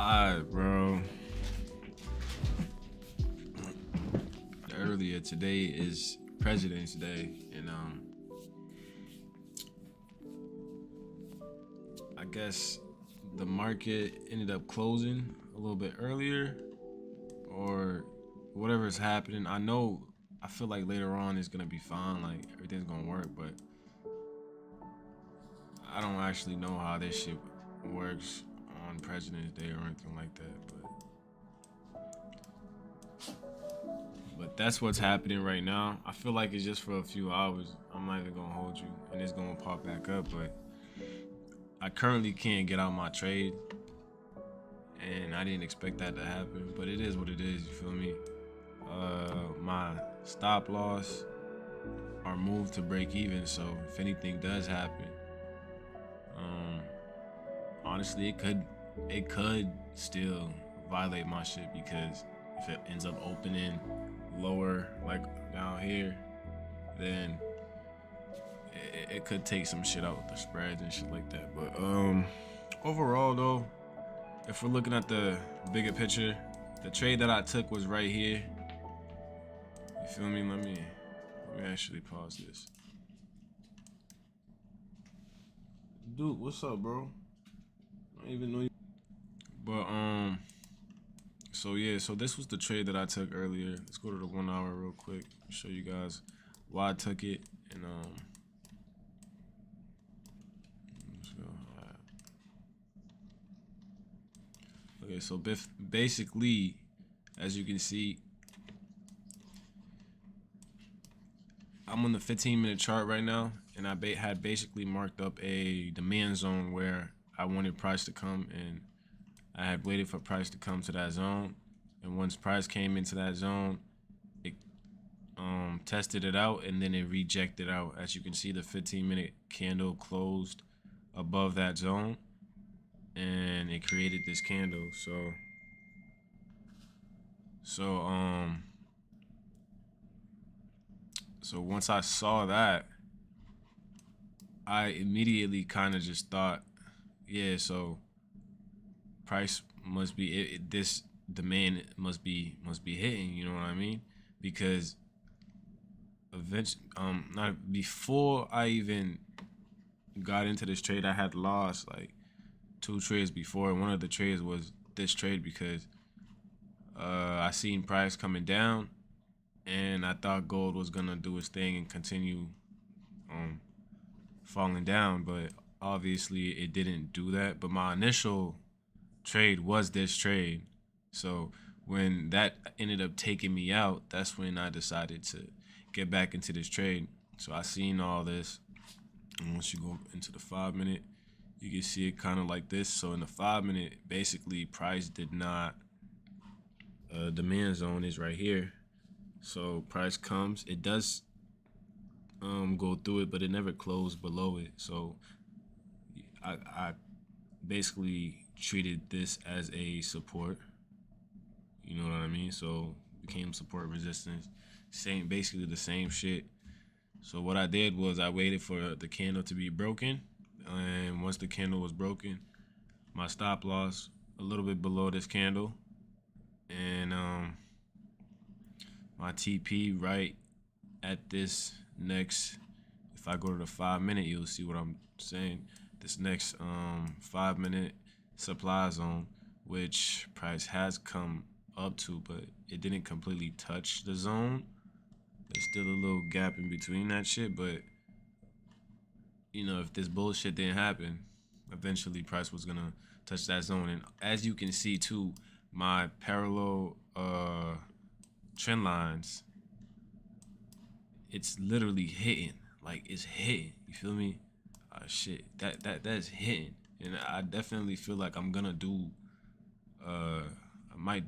Alright, bro. Earlier today is President's Day, and I guess the market ended up closing a little bit earlier, or whatever's happening. I feel like later on it's gonna be fine, like everything's gonna work, but I don't actually know how this shit works on President's Day or anything like that, but that's what's happening right now. I feel like it's just for a few hours. I'm not even gonna hold you, and it's gonna pop back up. But I currently can't get out my trade, and I didn't expect that to happen. But it is what it is. You feel me? My stop loss are moved to break even. So if anything does happen, um, honestly, it could still violate my shit because if it ends up opening lower, like down here, then it could take some shit out with the spreads and shit like that. But overall though, if we're looking at the bigger picture, the trade that I took was right here. You feel me? Let me actually pause this. Dude, what's up, bro? I don't even know you. But so yeah, so this was the trade that I took earlier. Let's go to the 1 hour real quick. Show you guys why I took it. And let's go. Okay, so basically, as you can see, I'm on the 15-minute chart right now, and I had basically marked up a demand zone where I wanted price to come, and I had waited for price to come to that zone. And once price came into that zone, it tested it out, and then it rejected out. As you can see, the 15-minute candle closed above that zone, and it created this candle. So once I saw that, I immediately kind of just thought, yeah, so price must be this demand must be hitting, you know what I mean? Because eventually, not before I even got into this trade, I had lost like 2 trades before. One of the trades was this trade because I seen price coming down, and I thought gold was gonna do its thing and continue falling down, but obviously it didn't do that. But my initial trade was this trade. So when that ended up taking me out, that's when I decided to get back into this trade. So I seen all this. And once you go into the 5-minute, you can see it kind of like this. So in the 5-minute, basically price did not, demand zone is right here. So price comes, it does go through it, but it never closed below it. So I basically treated this as a support. You know what I mean? So became support resistance. Basically the same shit. So what I did was I waited for the candle to be broken, and once the candle was broken, my stop loss a little bit below this candle, and my TP right at this next. If I go to the 5-minute, you'll see what I'm saying. This next 5-minute supply zone, which price has come up to, but it didn't completely touch the zone. There's still a little gap in between that shit, but you know, if this bullshit didn't happen, eventually price was gonna touch that zone. And as you can see too, my parallel trend lines, it's literally hitting. Like, it's hitting. You feel me? Shit, that's hitting. And I definitely feel like I'm gonna do I might